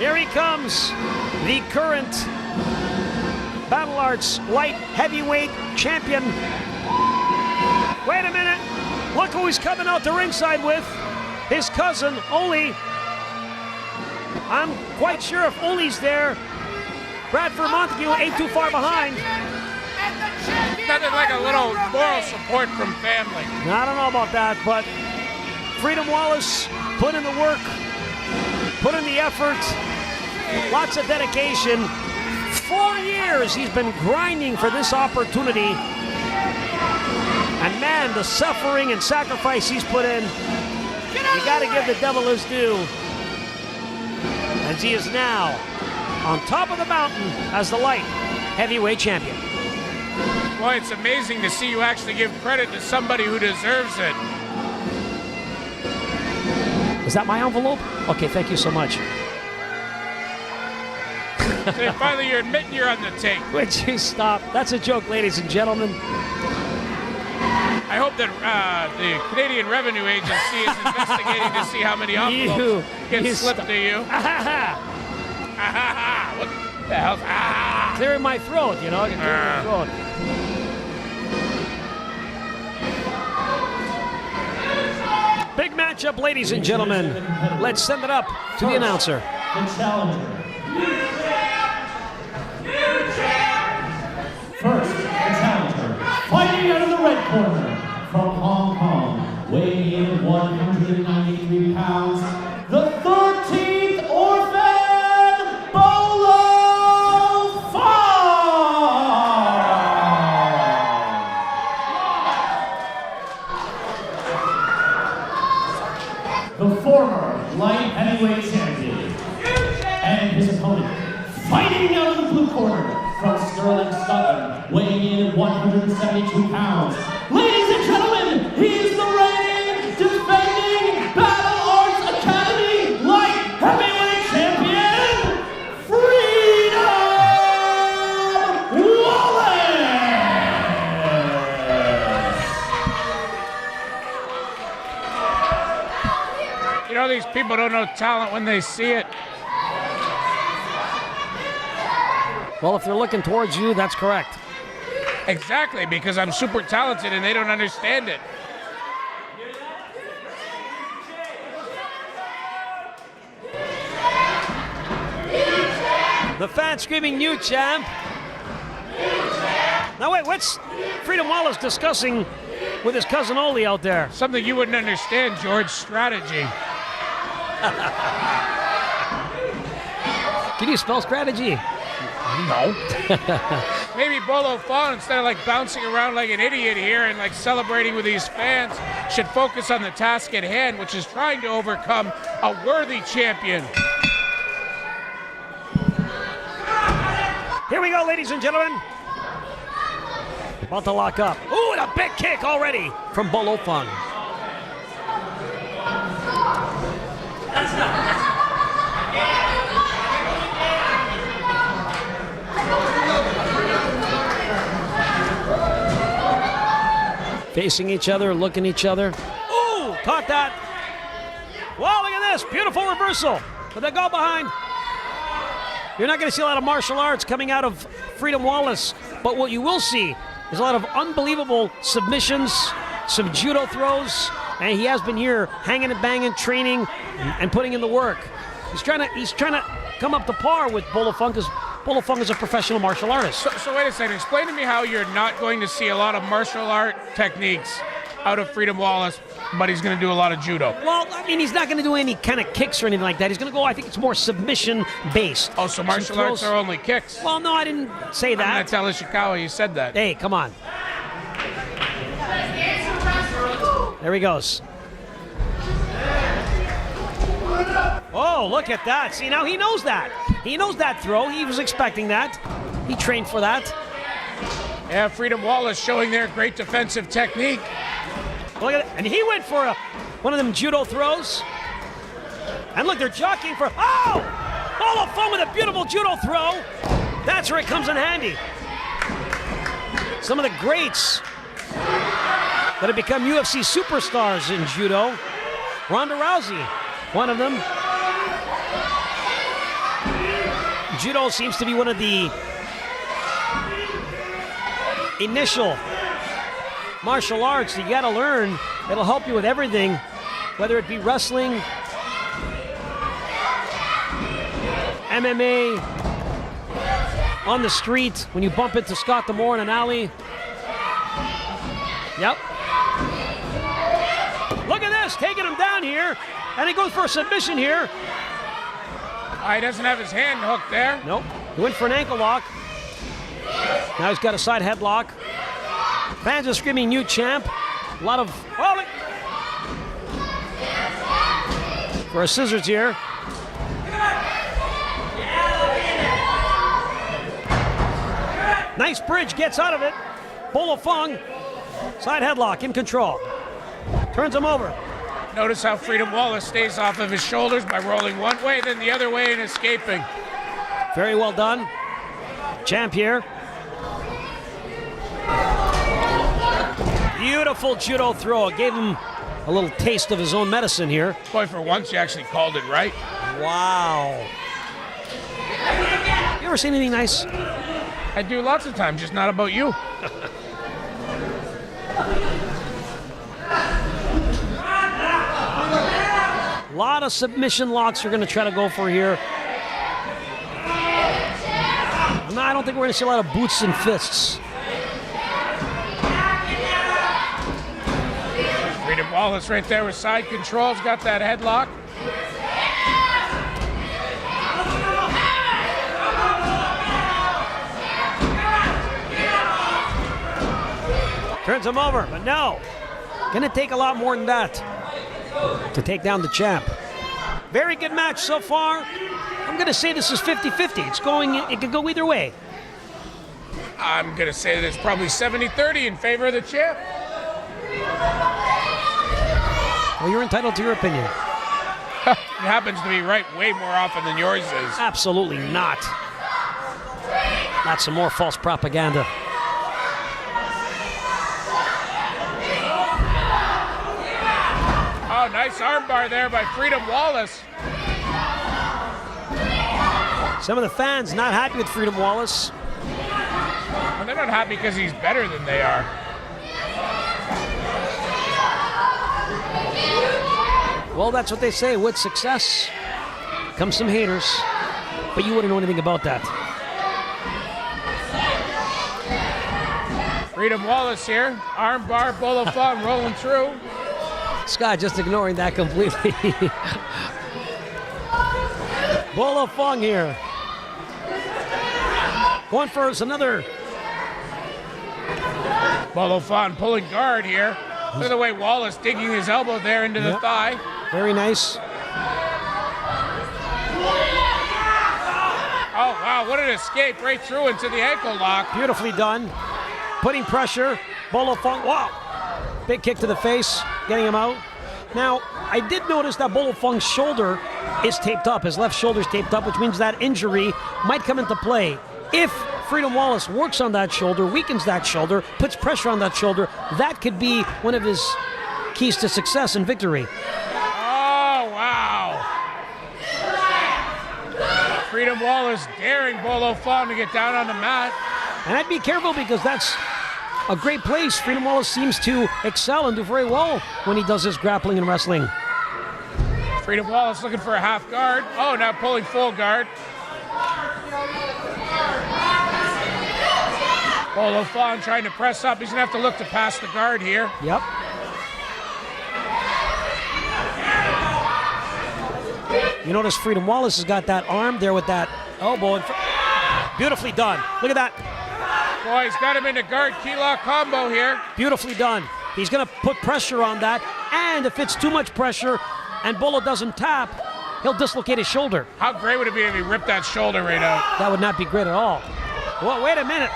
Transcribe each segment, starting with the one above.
Here he comes, the current Battle Arts light heavyweight champion. Wait a minute. Look who he's coming out the ringside with. His cousin, Ole. I'm quite sure if Ole's there, Bradford Montague ain't too far behind. Nothing like a little moral support from family. I don't know about that, but Freedom Wallace put in the work, put in the effort, lots of dedication. 4 years he's been grinding for this opportunity. And man, the suffering and sacrifice he's put in, you got to give the devil his due. As he is now on top of the mountain as the light heavyweight champion. Boy, it's amazing to see you actually give credit to somebody who deserves it. Is that my envelope? Okay, thank you so much. So finally you're admitting you're on the take. Would you stop? That's a joke, ladies and gentlemen. I hope that the Canadian Revenue Agency is investigating to see how many envelopes get slipped to you. What the hell? Clearing my throat, you know. Clearing my throat. Big matchup, ladies and gentlemen. Let's send it up to the announcer. The challenger. First, the challenger. Fighting out of the red corner from Hong Kong, weighing in 193 pounds, the 13th Orphan, Bolo Fung! The former light heavyweight champion. And his opponent, fighting out of the blue corner from Stirling, Scotland, weighing in at 172 pounds. Ladies and gentlemen, he is the reigning, defending Battle Arts Academy light heavyweight champion, Freedom Wallace! You know, these people don't know talent when they see it. Well, if they're looking towards you, that's correct. Exactly, because I'm super talented and they don't understand it. The fans screaming, "New champ!" Now wait, what's Freedom Wallace discussing with his cousin Ole out there? Something you wouldn't understand, George. Strategy. Can you spell strategy? No. Maybe Bolo Fung, instead of like bouncing around like an idiot here and like celebrating with these fans, should focus on the task at hand, which is trying to overcome a worthy champion. Here we go, ladies and gentlemen. About to lock up. Ooh, and a big kick already from Bolo Fung. Facing each other, looking each other. Ooh, caught that. Wow, look at this. Beautiful reversal. But they go behind. You're not going to see a lot of martial arts coming out of Freedom Wallace, but what you will see is a lot of unbelievable submissions, some judo throws, and he has been here hanging and banging, training, and putting in the work. He's trying to come up to par with Bolo Fung, because Bolo Fung is a professional martial artist. So wait a second. Explain to me how you're not going to see a lot of martial art techniques out of Freedom Wallace, but he's going to do a lot of judo. Well, I mean, he's not going to do any kind of kicks or anything like that. He's going to go, I think it's more submission-based. Oh, so martial arts are only kicks? Well, no, I didn't say that. I'm going to tell Ishikawa you said that. Hey, come on. There he goes. Oh, look at that. See, now he knows that. He knows that throw. He was expecting that. He trained for that. Yeah, Freedom Wallace showing their great defensive technique. Look at it. And he went for one of them judo throws. And look, they're jockeying for... Oh! Bolo Fung with a beautiful judo throw. That's where it comes in handy. Some of the greats that have become UFC superstars in judo. Ronda Rousey, one of them. Judo seems to be one of the initial martial arts that you got to learn. It'll help you with everything, whether it be wrestling, MMA, on the street, when you bump into Scott D'Amore in an alley. Yep. Look at this, taking him down here, and he goes for a submission here. He doesn't have his hand hooked there. Nope. He went for an ankle lock. Now he's got a side headlock. Fans are screaming, "New champ." A lot of... Oh, for a scissors here. Nice bridge, gets out of it. Bolo Fung, side headlock, in control. Turns him over. Notice how Freedom Wallace stays off of his shoulders by rolling one way, then the other way, and escaping. Very well done. Champ here. Beautiful judo throw. It gave him a little taste of his own medicine here. Boy, for once, you actually called it right. Wow. You ever seen anything nice? I do lots of times, just not about you. A lot of submission locks you're going to try to go for here. No, I don't think we're going to see a lot of boots and fists. Freedom Wallace right there with side controls, got that headlock. Turns him over, but no. Going to take a lot more than that to take down the champ. Very good match so far. I'm going to say this is 50-50. It could go either way. I'm going to say that it's probably 70-30 in favor of the champ. Well, you're entitled to your opinion. It happens to be right way more often than yours is. Absolutely not. Not some more false propaganda. Oh, nice armbar there by Freedom Wallace. Some of the fans not happy with Freedom Wallace. Well, they're not happy because he's better than they are. Well, that's what they say. With success comes some haters. But you wouldn't know anything about that. Freedom Wallace here. Armbar, Bolo Fung rolling through. Scott just ignoring that completely. Bolo Fung here. Going for another. Bolo Fung pulling guard here. Look at the way Wallace digging his elbow there into the thigh. Very nice. Oh, wow, what an escape right through into the ankle lock. Beautifully done. Putting pressure. Bolo Fung, wow. Big kick to the face, getting him out. Now, I did notice that Bolo Fung's shoulder is taped up. His left shoulder's taped up, which means that injury might come into play. If Freedom Wallace works on that shoulder, weakens that shoulder, puts pressure on that shoulder, that could be one of his keys to success and victory. Oh, wow. Freedom Wallace daring Bolo Fung to get down on the mat. And I'd be careful because that's a great place. Freedom Wallace seems to excel and do very well when he does his grappling and wrestling. Freedom Wallace looking for a half guard. Oh, now pulling full guard. Bolo Fung trying to press up. He's going to have to look to pass the guard here. Yep. You notice Freedom Wallace has got that arm there with that elbow. Beautifully done. Look at that. Boy, he's got him in a guard key lock combo here. Beautifully done. He's going to put pressure on that, and if it's too much pressure and Bolo doesn't tap, he'll dislocate his shoulder. How great would it be if he ripped that shoulder right out? That would not be great at all. Well, wait a minute.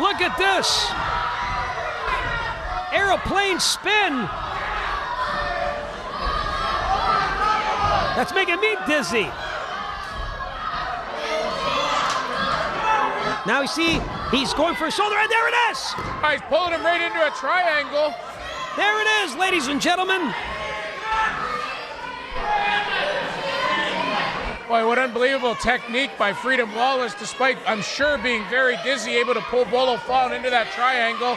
Look at this. Aeroplane spin. That's making me dizzy. Now you see, he's going for a shoulder, and there it is! Oh, he's pulling him right into a triangle. There it is, ladies and gentlemen. Boy, what unbelievable technique by Freedom Wallace, despite, I'm sure, being very dizzy, able to pull Bolo Fung into that triangle.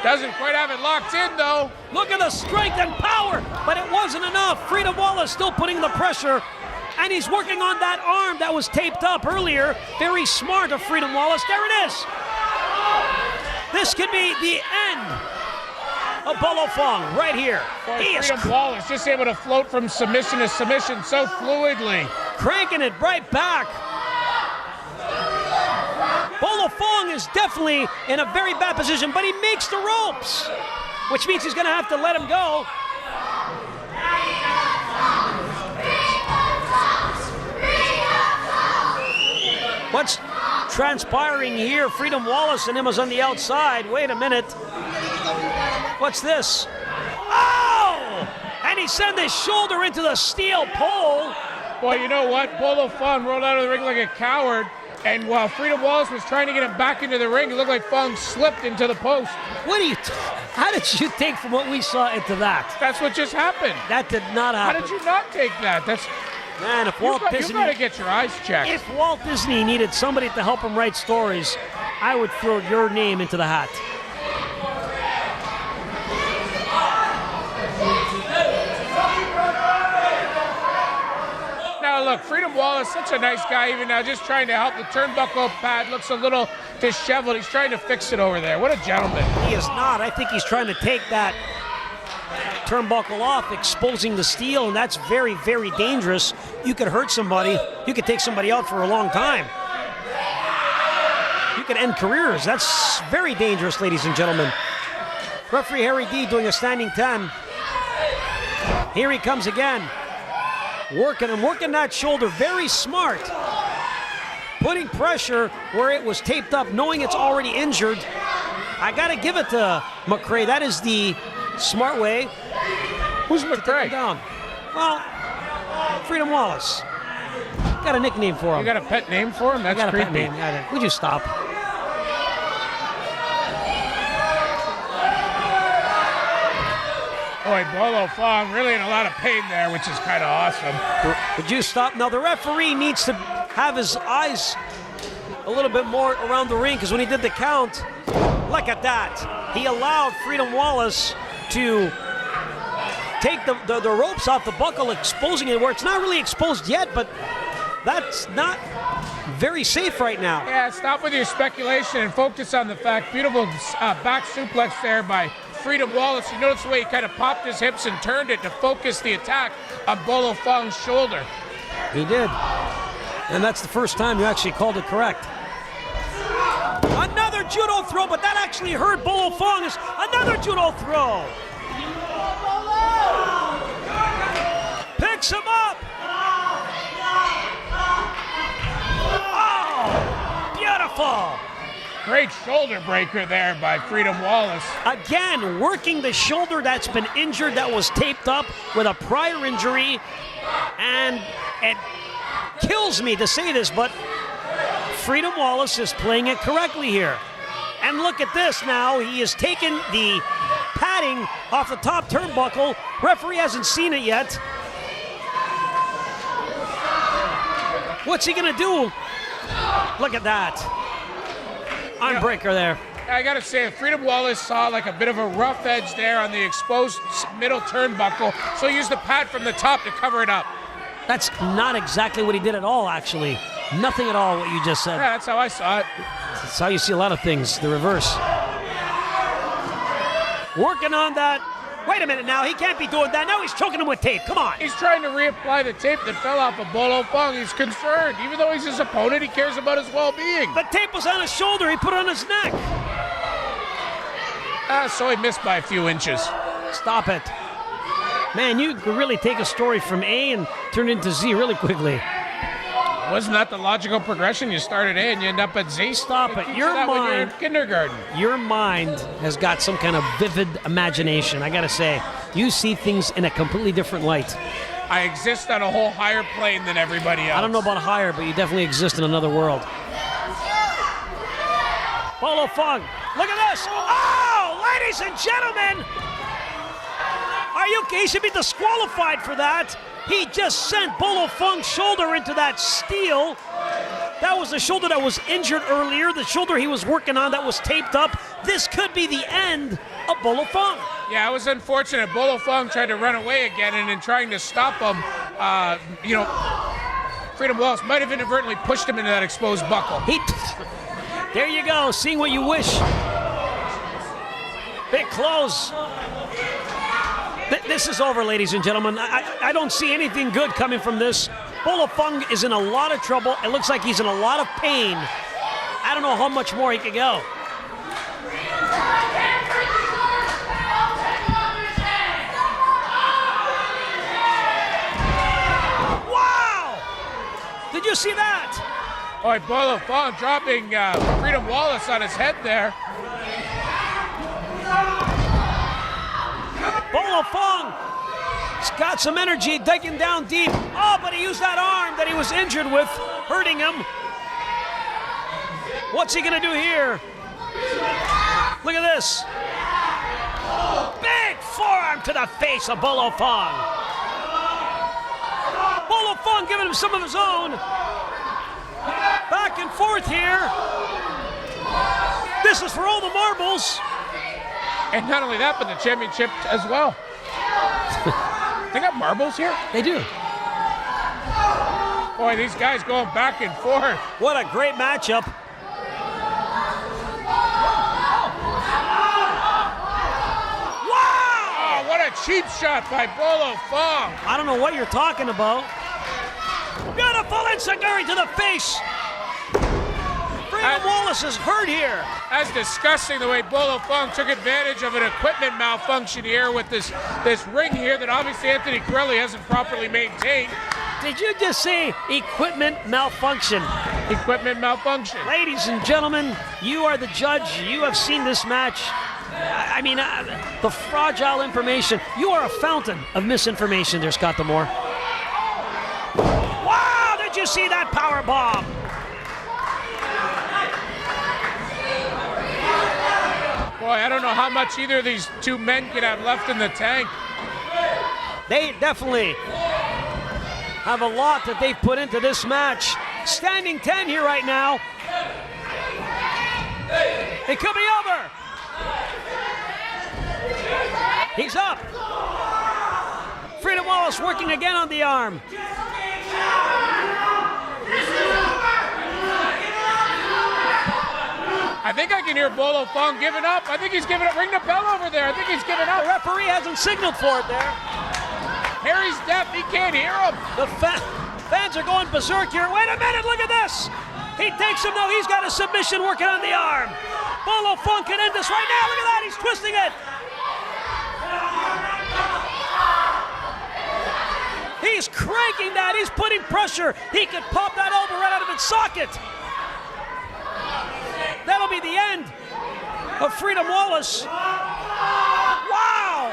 Doesn't quite have it locked in, though. Look at the strength and power, but it wasn't enough. Freedom Wallace still putting the pressure, and he's working on that arm that was taped up earlier. Very smart of Freedom Wallace. There it is. This could be the end of Bolo Fung right here. Boy, Freedom Wallace just able to float from submission to submission so fluidly. Cranking it right back. Bolo Fung is definitely in a very bad position, but he makes the ropes, which means he's going to have to let him go. What's transpiring here? Freedom Wallace and him was on the outside. Wait a minute. What's this? Oh! And he sent his shoulder into the steel pole. Boy, you know what? Bolo Fung rolled out of the ring like a coward. And while Freedom Wallace was trying to get him back into the ring, it looked like Fung slipped into the post. How did you take from what we saw into that? That's what just happened. That did not happen. How did you not take that? Man, if you gotta get your eyes checked. If Walt Disney needed somebody to help him write stories, I would throw your name into the hat. Now look, Freedom Wallace, such a nice guy even now, just trying to help the turnbuckle pad. Looks a little disheveled. He's trying to fix it over there. What a gentleman. He is not. I think he's trying to take that turnbuckle off, exposing the steel, and that's very, very dangerous. You could hurt somebody. You could take somebody out for a long time. You could end careers. That's very dangerous, ladies and gentlemen. Referee Harry D doing a standing 10. Here he comes again. Working that shoulder, very smart. Putting pressure where it was taped up, knowing it's already injured. I gotta give it to McRae. That is the smart way. Who's to take him McRae? down. Well, Freedom Wallace. Got a nickname for him. You got a pet name for him? That's got a creepy. pet name. Would you stop? Boy, Bolo Fung really in a lot of pain there, which is kind of awesome. Would you stop? Now, the referee needs to have his eyes a little bit more around the ring, because when he did the count, look at that. He allowed Freedom Wallace to take the ropes off the buckle, exposing it where it's not really exposed yet, but that's not very safe right now. Yeah, stop with your speculation and focus on the fact. Beautiful back suplex there by Freedom Wallace. You notice the way he kind of popped his hips and turned it to focus the attack on Bolo Fung's shoulder. He did. And that's the first time you actually called it correct. Another judo throw, but that actually hurt Bolo Fung. Another judo throw. Picks him up. Oh, beautiful. Great shoulder breaker there by Freedom Wallace. Again, working the shoulder that's been injured, that was taped up with a prior injury. And it kills me to say this, but Freedom Wallace is playing it correctly here. And look at this now. He has taken the padding off the top turnbuckle. Referee hasn't seen it yet. What's he going to do? Look at that. Armbreaker there. I got to say, Freedom Wallace saw like a bit of a rough edge there on the exposed middle turnbuckle, so he used the pad from the top to cover it up. That's not exactly what he did at all, actually. Nothing at all what you just said. Yeah, that's how I saw it. That's how you see a lot of things, the reverse. Working on that. Wait a minute now, he can't be doing that. Now he's choking him with tape, come on. He's trying to reapply the tape that fell off of Bolo Fung. He's concerned. Even though he's his opponent, he cares about his well-being. The tape was on his shoulder, he put it on his neck. So he missed by a few inches. Stop it. Man, you could really take a story from A and turn it into Z really quickly. Wasn't that the logical progression? You start at A and you end up at Z. Stop it. Your When you're in mind, kindergarten. your mind has got some kind of vivid imagination. I gotta say, you see things in a completely different light. I exist on a whole higher plane than everybody else. I don't know about higher, but you definitely exist in another world. Bolo Fung, look at this. Oh, ladies and gentlemen. Are you okay? He should be disqualified for that. He just sent Bolo Fung's shoulder into that steel. That was the shoulder that was injured earlier, the shoulder he was working on that was taped up. This could be the end of Bolo Fung. Yeah, it was unfortunate. Bolo Fung tried to run away again, and in trying to stop him, Freedom Wallace might have inadvertently pushed him into that exposed buckle. There you go, seeing what you wish. Big close. This is over, ladies and gentlemen. I don't see anything good coming from this. Bolo Fung is in a lot of trouble. It looks like he's in a lot of pain. I don't know how much more he could go. Wow! Did you see that? Boy, Bolo Fung dropping Freedom Wallace on his head there. Bolo Fung has got some energy, digging down deep. Oh, but he used that arm that he was injured with, hurting him. What's he gonna do here? Look at this. Big forearm to the face of Bolo Fung. Bolo Fung giving him some of his own. Back and forth here. This is for all the marbles. And not only that, but the championship as well. They got marbles here? They do. Boy, these guys going back and forth. What a great matchup. Wow! Oh, what a cheap shot by Bolo Fung. I don't know what you're talking about. Beautiful enziguri to the face. Freedom Wallace is hurt here. That's disgusting the way Bolo Fung took advantage of an equipment malfunction here with this ring here that obviously Anthony Corelli hasn't properly maintained. Did you just say equipment malfunction? Equipment malfunction. Ladies and gentlemen, you are the judge. You have seen this match. I mean, the fragile information. You are a fountain of misinformation there, Scott D'Amore. Wow, did you see that power bomb? Boy, I don't know how much either of these two men could have left in the tank. They definitely have a lot that they've put into this match. Standing 10 here right now. It could be over. He's up. Freedom Wallace working again on the arm. I think I can hear Bolo Fung giving up. I think he's giving up. Ring the bell over there. I think he's giving up. The referee hasn't signaled for it there. Harry's deaf. He can't hear him. The fans are going berserk here. Wait a minute, look at this. He takes him, though. He's got a submission working on the arm. Bolo Fung can end this right now. Look at that. He's twisting it. He's cranking that. He's putting pressure. He could pop that elbow right out of its socket. That'll be the end of Freedom Wallace. Wow!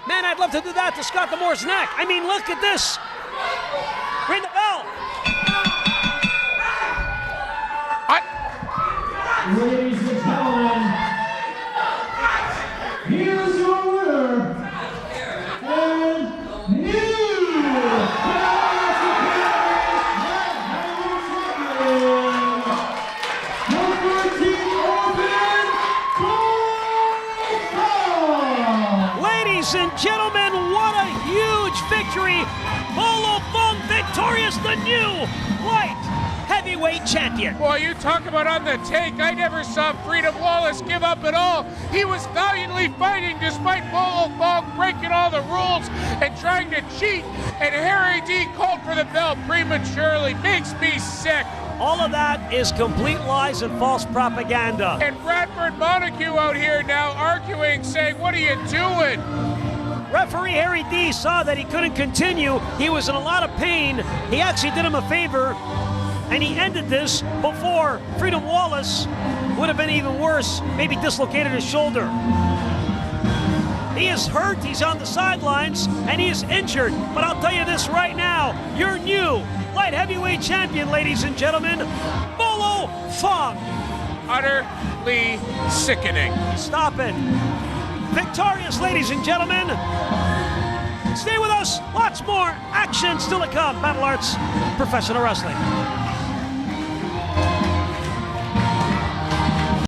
Man, I'd love to do that to Scott D'Amore's neck. I mean, look at this. Ring the bell. Ladies and gentlemen, here's your winner and new Ladies and gentlemen, what a huge victory. Bolo Fung victorious, the new light heavyweight champion. Boy, you talk about on the take. I never saw Freedom Wallace give up at all. He was valiantly fighting despite Bolo Fung breaking all the rules and trying to cheat. And Harry D called for the bell prematurely. Makes me sick. All of that is complete lies and false propaganda. And Bradford Montague out here now arguing, saying, what are you doing? Referee Harry D saw that he couldn't continue. He was in a lot of pain. He actually did him a favor, and he ended this before Freedom Wallace would have been even worse, maybe dislocated his shoulder. He is hurt, he's on the sidelines, and he is injured. But I'll tell you this right now, your new light heavyweight champion, ladies and gentlemen, Bolo Fung. Utterly sickening. Stop it. Victorious, ladies and gentlemen, Stay with us. Lots more action still to come. Battle Arts Professional Wrestling.